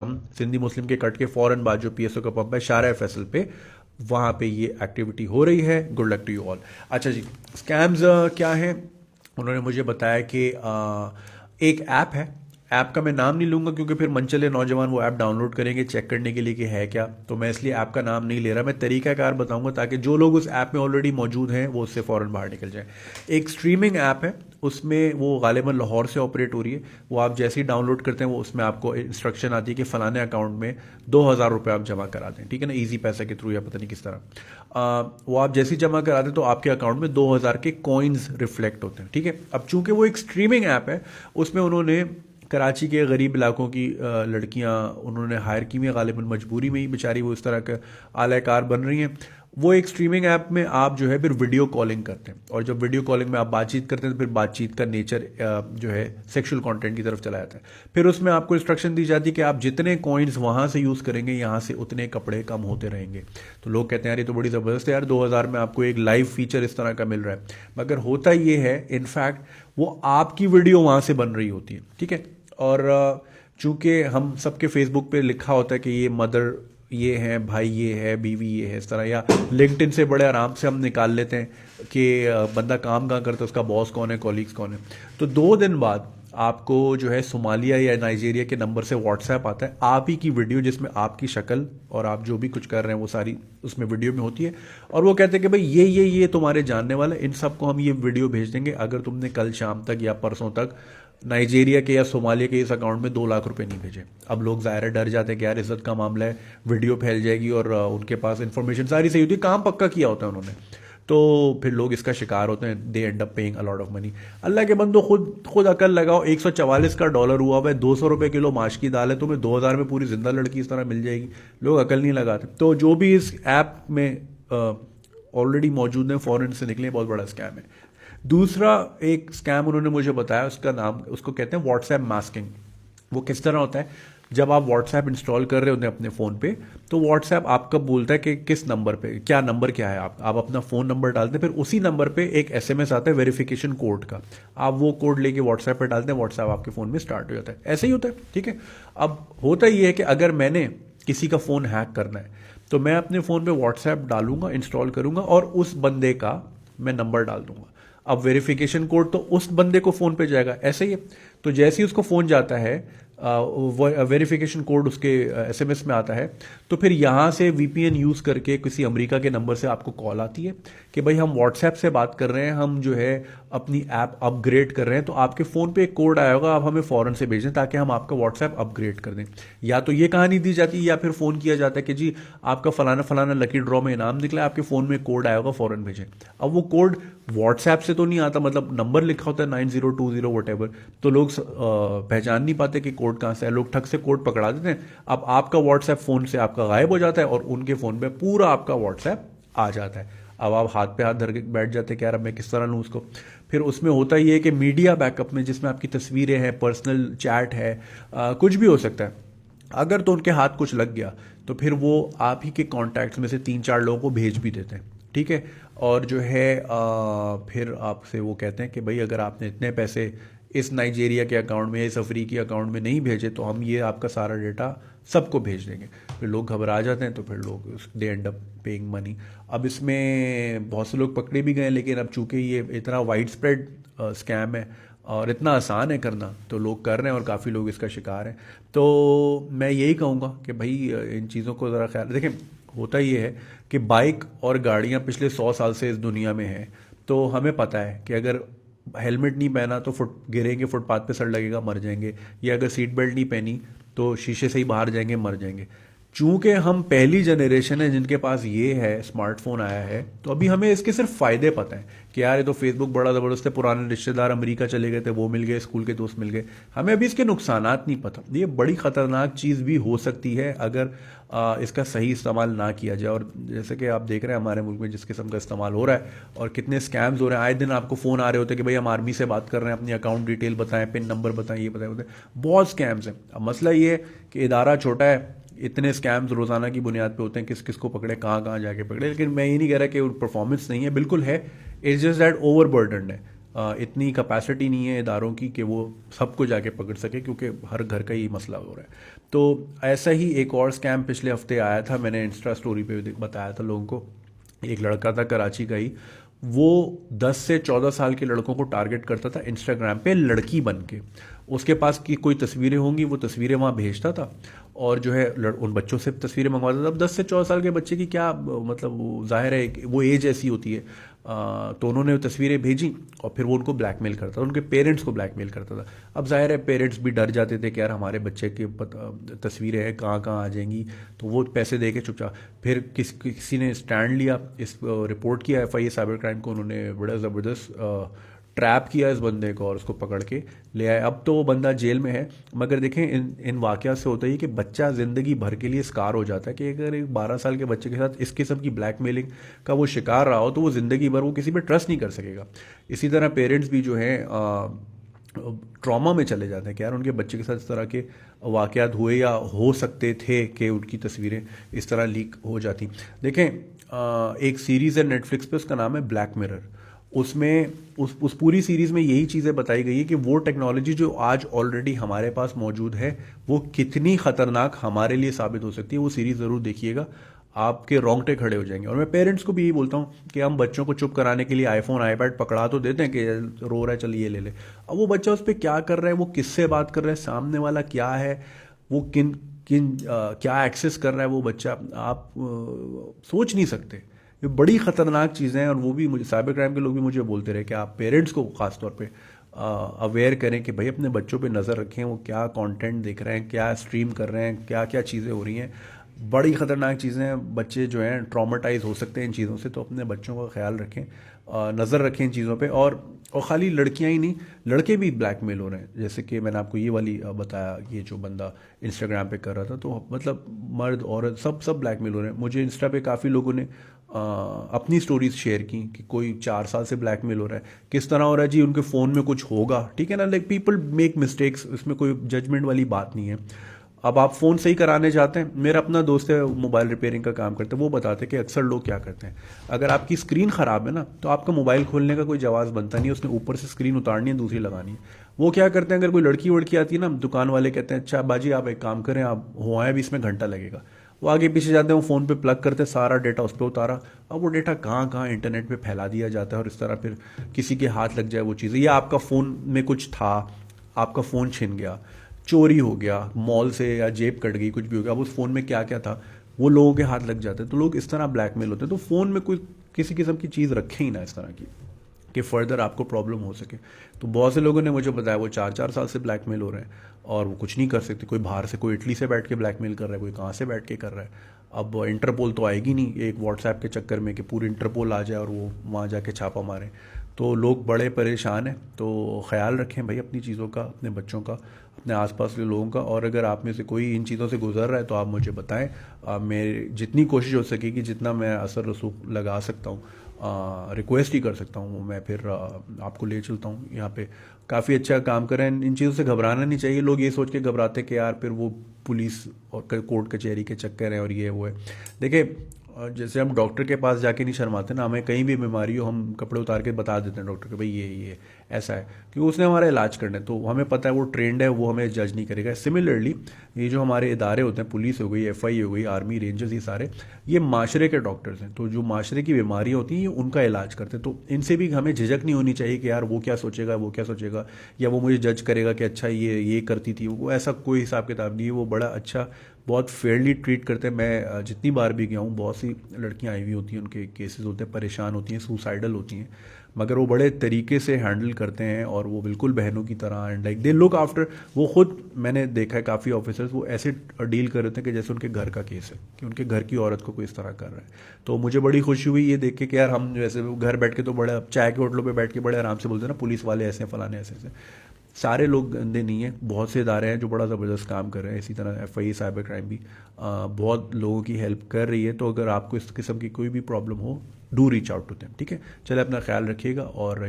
सिंधी मुस्लिम के कट के फौरन बाद जो पीएसओ का पंप है शारा फैसल पे, वहाँ पे ये एक्टिविटी हो रही है। Good luck to you all. अच्छा जी, स्कैम्स क्या हैं? उन्होंने मुझे बताया कि एक ऐप है, ऐप का मैं नाम नहीं लूंगा क्योंकि फिर मनचले नौजवान वो ऐप डाउनलोड करेंगे चेक करने के लिए कि है क्या, तो मैं इसलिए ऐप का नाम नहीं ले रहा। मैं तरीकाकार बताऊंगा ताकि जो लोग उस ऐप में ऑलरेडी मौजूद हैं वो उससे फ़ौरन बाहर निकल जाए। एक स्ट्रीमिंग ऐप है, उसमें वो गालिबा लाहौर से ऑपरेट हो रही है। वो आप जैसे ही डाउनलोड करते हैं वो उसमें आपको इंस्ट्रक्शन आती है कि फ़लाने अकाउंट में 2,000 रुपये आप जमा करा दें, ठीक है ना, ईजी पैसा के थ्रू या पता नहीं किस तरह। वो आप जैसे ही जमा करा दें तो आपके अकाउंट में 2,000 के कॉइन्स रिफ्लेक्ट होते हैं, ठीक है। अब चूंकि वो एक स्ट्रीमिंग ऐप है, उसमें उन्होंने कराची के गरीब इलाकों की लड़कियां उन्होंने हायर की हुई, गालिबन मजबूरी में ही बेचारी वो इस तरह के आलाकार बन रही हैं। वो एक स्ट्रीमिंग ऐप में आप जो है फिर वीडियो कॉलिंग करते हैं, और जब वीडियो कॉलिंग में आप बातचीत करते हैं तो फिर बातचीत का नेचर जो है सेक्सुअल कंटेंट की तरफ चला जाता है। फिर उसमें आपको इंस्ट्रक्शन दी जाती है कि आप जितने कॉइन्स वहां से यूज़ करेंगे यहाँ से उतने कपड़े कम होते रहेंगे। तो लोग कहते हैं यार ये तो बड़ी ज़बरदस्त है यार, 2,000 में आपको एक लाइव फीचर इस तरह का मिल रहा है। मगर होता ये है इनफैक्ट वो आपकी वीडियो वहां से बन रही होती है, ठीक है। और चूंकि हम सबके फेसबुक पे लिखा होता है कि ये मदर ये है, भाई ये है, बीवी ये है, इस तरह, या लिंक्डइन से बड़े आराम से हम निकाल लेते हैं कि बंदा काम कहाँ करता है, उसका बॉस कौन है, कॉलीग्स कौन है। तो 2 दिन बाद आपको जो है सोमालिया या नाइजीरिया के नंबर से व्हाट्सएप आता है, आप ही की वीडियो जिसमें आपकी शक्ल और आप जो भी कुछ कर रहे हैं वो सारी उसमें वीडियो में होती है। और वो कहते हैं कि भाई ये तुम्हारे जानने वाले, इन सबको हम ये वीडियो भेज देंगे अगर तुमने कल शाम तक या परसों तक नाइजीरिया के या सोमालिया के इस अकाउंट में 2 लाख रुपए नहीं भेजे। अब लोग ज़ाहिर है डर जाते हैं कि यार इज्जत का मामला है, वीडियो फैल जाएगी, और उनके पास इंफॉर्मेशन सारी सही होती है, काम पक्का किया होता है उन्होंने, तो फिर लोग इसका शिकार होते हैं। They end up paying a lot of money. Allah के बंदो खुद अकल लगाओ, 144 का डॉलर हुआ हुआ है, 200 रुपये किलो माश की दाल है, तुम्हें 2,000 में पूरी जिंदा लड़की इस तरह मिल जाएगी। लोग अकल नहीं लगाते। तो जो भी इस ऐप में ऑलरेडी मौजूद है फॉरेन से निकले, बहुत बड़ा स्कैम है। दूसरा एक स्कैम उन्होंने मुझे बताया, उसका नाम, उसको कहते हैं व्हाट्सएप मास्किंग। वो किस तरह होता है, जब आप व्हाट्सएप इंस्टॉल कर रहे होते हैं अपने फ़ोन पे, तो व्हाट्सएप आपका बोलता है कि किस नंबर पे, क्या नंबर क्या है, आप अपना फ़ोन नंबर डालते हैं, फिर उसी नंबर पे एक एसएमएस आता है वेरिफिकेशन कोड का, आप वो कोड लेके व्हाट्सएप पे डालते हैं, व्हाट्सएप आपके फ़ोन में स्टार्ट हो जाता है। ऐसे ही होता है, ठीक है। अब होता ये है कि अगर मैंने किसी का फ़ोन हैक करना है तो मैं अपने फ़ोन पे व्हाट्सएप डालूंगा, इंस्टॉल करूंगा, और उस बंदे का मैं नंबर डाल दूंगा। अब वेरिफिकेशन कोड तो उस बंदे को फोन पे जाएगा, ऐसे ही है। तो जैसे ही उसको फोन जाता है, वेरिफिकेशन कोड उसके एसएमएस में आता है, तो फिर यहाँ से वीपीएन यूज़ करके किसी अमेरिका के नंबर से आपको कॉल आती है कि भाई हम व्हाट्सएप से बात कर रहे हैं, हम जो है अपनी ऐप अपग्रेड कर रहे हैं, तो आपके फ़ोन पे एक कोड आया होगा, आप हमें फ़ौरन से भेजें ताकि हम आपका व्हाट्सएप अपग्रेड कर दें। या तो ये कहानी दी जाती है, या फिर फ़ोन किया जाता है कि जी आपका फलाना फलाना लकी ड्रॉ में इनाम निकला, आपके फ़ोन में कोड आया होगा, फ़ौरन भेजें। अब वो कोड व्हाट्सएप से तो नहीं आता, मतलब नंबर लिखा होता है 9020 वटेवर, तो लोग पहचान नहीं पाते कि कोड कहाँ से है, लोग ठग से कोड पकड़ा देते हैं। अब आपका व्हाट्सएप फ़ोन से आपका गायब हो जाता है और उनके फ़ोन पे पूरा आपका व्हाट्सएप आ जाता है। अब आप हाथ पे हाथ धर के बैठ जाते हैं कि यार अब मैं किस तरह लूँ उसको। फिर उसमें होता ये है कि मीडिया बैकअप में, जिसमें आपकी तस्वीरें हैं, पर्सनल चैट है, कुछ भी हो सकता है, अगर तो उनके हाथ कुछ लग गया तो फिर वो आप ही के कॉन्टैक्ट्स में से 3-4 लोगों को भेज भी देते हैं, ठीक है। और जो है फिर आपसे वो कहते हैं कि भाई अगर आपने इतने पैसे इस नाइजीरिया के अकाउंट में, इस अफ्रीकी अकाउंट में नहीं भेजे तो हम ये आपका सारा डेटा सबको भेज देंगे। फिर लोग घबरा जाते हैं, तो फिर लोग दे एंड अप पेइंग मनी। अब इसमें बहुत से लोग पकड़े भी गए, लेकिन अब चूंकि ये इतना वाइड स्प्रेड स्कैम है और इतना आसान है करना, तो लोग कर रहे हैं और काफ़ी लोग इसका शिकार हैं। तो मैं यही कहूँगा कि भाई इन चीज़ों को ज़रा ख्याल देखें। होता ये है कि बाइक और गाड़ियाँ पिछले 100 साल से इस दुनिया में हैं, तो हमें पता है कि अगर हेलमेट नहीं पहना तो गिरेंगे, फुटपाथ पे सड़ लगेगा, मर जाएंगे, या अगर सीट बेल्ट नहीं पहनी तो शीशे से ही बाहर जाएंगे, मर जाएंगे। चूंकि हम पहली जनरेशन है जिनके पास ये है, स्मार्टफोन आया है, तो अभी हमें इसके सिर्फ फायदे पता है कि यार ये तो फेसबुक बड़ा ज़बरदस्त है, पुराने रिश्तेदार अमेरिका चले गए थे वो मिल गए, स्कूल के दोस्त मिल गए। हमें अभी इसके नुकसानात नहीं पता। ये बड़ी ख़तरनाक चीज़ भी हो सकती है अगर इसका सही इस्तेमाल ना किया जाए। और जैसे कि आप देख रहे हैं हमारे मुल्क में जिस किस्म का इस्तेमाल हो रहा है और कितने स्कैम्स हो रहे हैं, आए दिन आपको फ़ोन आ रहे होते हैं कि भाई हम आर्मी से बात कर रहे हैं, अपनी अकाउंट डिटेल बताएं, पिन नंबर बताएं, ये बताएं, बहुत स्कैम्स हैं। अब मसला ये है कि इदारा छोटा है, इतने स्कैम्स रोज़ाना की बुनियाद पे होते हैं, किस किस को पकड़े, कहाँ कहाँ जाके पकड़े। लेकिन मैं ये नहीं कह रहा कि परफॉर्मेंस नहीं है, बिल्कुल है, it's just that over burden है। इतनी कैपेसिटी नहीं है इदारों की कि वो सबको जाके पकड़ सके, क्योंकि हर घर का ही मसला हो रहा है। तो ऐसा ही एक और स्कैम पिछले हफ्ते आया था, मैंने इंस्टा स्टोरी पे बताया था लोगों को। एक लड़का था कराची का ही, वो 10 से 14 साल के लड़कों को टारगेट करता था इंस्टाग्राम पे लड़की बन के। उसके पास की कोई तस्वीरें होंगी, वो तस्वीरें वहाँ भेजता था और जो है उन बच्चों से तस्वीरें मंगवाता था। अब 10 से 14 साल के बच्चे की क्या मतलब, जाहिर है वो एज ऐसी होती है। तो उन्होंने वो तस्वीरें भेजी और फिर वो उनको ब्लैकमेल करता था, उनके पेरेंट्स को ब्लैकमेल करता था। अब जाहिर है पेरेंट्स भी डर जाते थे कि यार हमारे बच्चे की तस्वीरें हैं, कहाँ कहाँ आ जाएंगी, तो वो पैसे दे के चुपचाप। फिर किसी ने स्टैंड लिया, इस रिपोर्ट किया FIA साइबर क्राइम को, उन्होंने बड़ा ज़बरदस्त ट्रैप किया इस बंदे को और उसको पकड़ के ले आए। अब तो वो बंदा जेल में है। मगर देखें, इन वाक़यात से होता है कि बच्चा ज़िंदगी भर के लिए स्कार हो जाता है कि अगर एक 12 साल के बच्चे के साथ इस किस्म की ब्लैकमेलिंग का वो शिकार रहा हो तो वो ज़िंदगी भर वो किसी पे ट्रस्ट नहीं कर सकेगा। इसी तरह पेरेंट्स भी जो हैं ट्रॉमा में चले जाते हैं कि यार उनके बच्चे के साथ इस तरह के वाक़यात हुए या हो सकते थे कि उनकी तस्वीरें इस तरह लीक हो जाती। देखें, एक सीरीज़ है नेटफ्लिक्स पे, उसका नाम है ब्लैक मिरर। उसमें उस पूरी सीरीज़ में यही चीज़ें बताई गई है कि वो टेक्नोलॉजी जो आज ऑलरेडी हमारे पास मौजूद है वो कितनी ख़तरनाक हमारे लिए साबित हो सकती है। वो सीरीज़ ज़रूर देखिएगा, आपके रोंगटे खड़े हो जाएंगे। और मैं पेरेंट्स को भी यही बोलता हूँ कि हम बच्चों को चुप कराने के लिए आईफोन आईपैड पकड़ा तो देते हैं कि रो रहा है चल ये ले ले। अब वो बच्चा उस पर क्या कर रहा है, वो किससे बात कर रहा है, सामने वाला क्या है, वो किन किन क्या एक्सेस कर रहा है वो बच्चा, आप सोच नहीं सकते। ये बड़ी ख़तरनाक चीज़ें हैं। और वो भी मुझे साइबर क्राइम के लोग भी मुझे बोलते रहे कि आप पेरेंट्स को ख़ास तौर पे अवेयर करें कि भाई अपने बच्चों पे नज़र रखें, वो क्या कंटेंट देख रहे हैं, क्या स्ट्रीम कर रहे हैं, क्या क्या चीज़ें हो रही हैं। बड़ी ख़तरनाक चीज़ें हैं, बच्चे जो हैं ट्रॉमेटाइज हो सकते हैं इन चीज़ों से। तो अपने बच्चों का ख्याल रखें, नज़र रखें इन चीज़ों पे। और ख़ाली लड़कियां ही नहीं, लड़के भी ब्लैकमेल हो रहे हैं। जैसे कि मैंने आपको ये वाली बताया, ये जो बंदा इंस्टाग्राम पे कर रहा था, तो मतलब मर्द औरत सब ब्लैकमेल हो रहे हैं। मुझे इंस्टा पे काफ़ी लोगों ने अपनी स्टोरीज शेयर की कि कोई 4 साल से ब्लैकमेल हो रहा है। किस तरह हो रहा है जी, उनके फ़ोन में कुछ होगा, ठीक है ना, लाइक पीपल मेक मिस्टेक्स, इसमें कोई जजमेंट वाली बात नहीं है। अब आप फ़ोन सही कराने जाते हैं, मेरा अपना दोस्त है मोबाइल रिपेयरिंग का काम करते हैं, वो बताते हैं कि अक्सर लोग क्या करते हैं, अगर आपकी स्क्रीन ख़राब है ना तो आपका मोबाइल खोलने का कोई जवाब बनता नहीं है, उसने ऊपर से स्क्रीन उतारनी है, दूसरी लगानी है। वो क्या करते हैं, अगर कोई लड़की वड़की आती है ना, दुकान वाले कहते हैं अच्छा बाजी आप एक काम करें, आप हो आए भी इसमें घंटा लगेगा। वो आगे पीछे जाते हैं, वो फ़ोन पे प्लग करते हैं, सारा डेटा उस पर उतारा। अब वो डेटा कहाँ कहाँ इंटरनेट पे फैला दिया जाता है और इस तरह फिर किसी के हाथ लग जाए वो चीज़ें, या आपका फ़ोन में कुछ था, आपका फ़ोन छिन गया, चोरी हो गया मॉल से, या जेब कट गई, कुछ भी हो गया, अब उस फ़ोन में क्या क्या था वो लोगों के हाथ लग जाते हैं। तो लोग इस तरह ब्लैकमेल होते हैं। तो फ़ोन में कोई किसी किस्म की चीज़ रखें ही ना इस तरह की कि फर्दर आपको प्रॉब्लम हो सके। तो बहुत से लोगों ने मुझे बताया वो 4-4 साल से ब्लैकमेल हो रहे हैं और वो कुछ नहीं कर सकते। कोई बाहर से, कोई इटली से बैठ के ब्लैकमेल कर रहा है, कोई कहाँ से बैठ के कर रहा है। अब इंटरपोल तो आएगी नहीं एक व्हाट्सएप के चक्कर में कि पूरी इंटरपोल आ जाए और वो वहाँ जाके छापा मारे। तो लोग बड़े परेशान हैं। तो ख्याल रखें भाई अपनी चीज़ों का, अपने बच्चों का, अपने आसपास के लोगों का। और अगर आप में से कोई इन चीज़ों से गुजर रहा है तो आप मुझे बताएं। मेरी जितनी कोशिश हो सकेगी, जितना मैं असर रसूख लगा सकता हूँ, रिक्वेस्ट ही कर सकता हूँ, मैं फिर आपको ले चलता हूँ। यहाँ पे काफ़ी अच्छा काम कर रहे हैं। इन चीज़ों से घबराना नहीं चाहिए। लोग ये सोच के घबराते कि यार फिर वो पुलिस और कोर्ट कचहरी के चक्कर हैं और ये वो है। देखिए, जैसे हम डॉक्टर के पास जाके नहीं शर्माते ना, हमें कहीं भी बीमारी हो हम कपड़े उतार के बता देते हैं डॉक्टर को भाई ये ऐसा है, क्योंकि उसने हमारा इलाज करना है। तो हमें पता है वो ट्रेंड है, वो हमें जज नहीं करेगा। सिमिलरली ये जो हमारे इदारे होते हैं, पुलिस हो गई, FI हो गई, आर्मी, रेंजर्स, ये सारे ये माशरे के डॉक्टर्स हैं। तो जो माशरे की बीमारियाँ होती हैं ये उनका इलाज करते हैं। तो इनसे भी हमें झिझक नहीं होनी चाहिए कि यार वो क्या सोचेगा, वो क्या सोचेगा, या वो मुझे जज करेगा कि अच्छा ये करती थी वो। ऐसा कोई हिसाब किताब नहीं है। वो बड़ा अच्छा, बहुत फेयरली ट्रीट करते हैं। मैं जितनी बार भी गया हूँ, बहुत सी लड़कियाँ आई हुई होती हैं, उनके केसेस होते हैं, परेशान होती हैं, सुसाइडल होती हैं, मगर वो बड़े तरीके से हैंडल करते हैं और वो बिल्कुल बहनों की तरह and like they look after. वो खुद, मैंने देखा है काफ़ी ऑफिसर्स वो ऐसे डील कर रहे थे कि जैसे उनके घर का केस है, कि उनके घर की औरत को कोई इस तरह कर रहा है। तो मुझे बड़ी खुशी हुई ये देख के कि यार हम जैसे घर बैठ के तो बड़े चाय के होटलों पर बैठ के बड़े आराम से बोलते हैं ना पुलिस वाले ऐसे फलाने ऐसे ऐसे। सारे लोग गंदे नहीं हैं, बहुत से इदारे हैं जो बड़ा ज़बरदस्त काम कर रहे हैं। इसी तरह FI साइबर क्राइम भी बहुत लोगों की हेल्प कर रही है। तो अगर आपको इस किस्म की कोई भी प्रॉब्लम हो, do reach out to them. ठीक है, चले अपना ख्याल रखिएगा और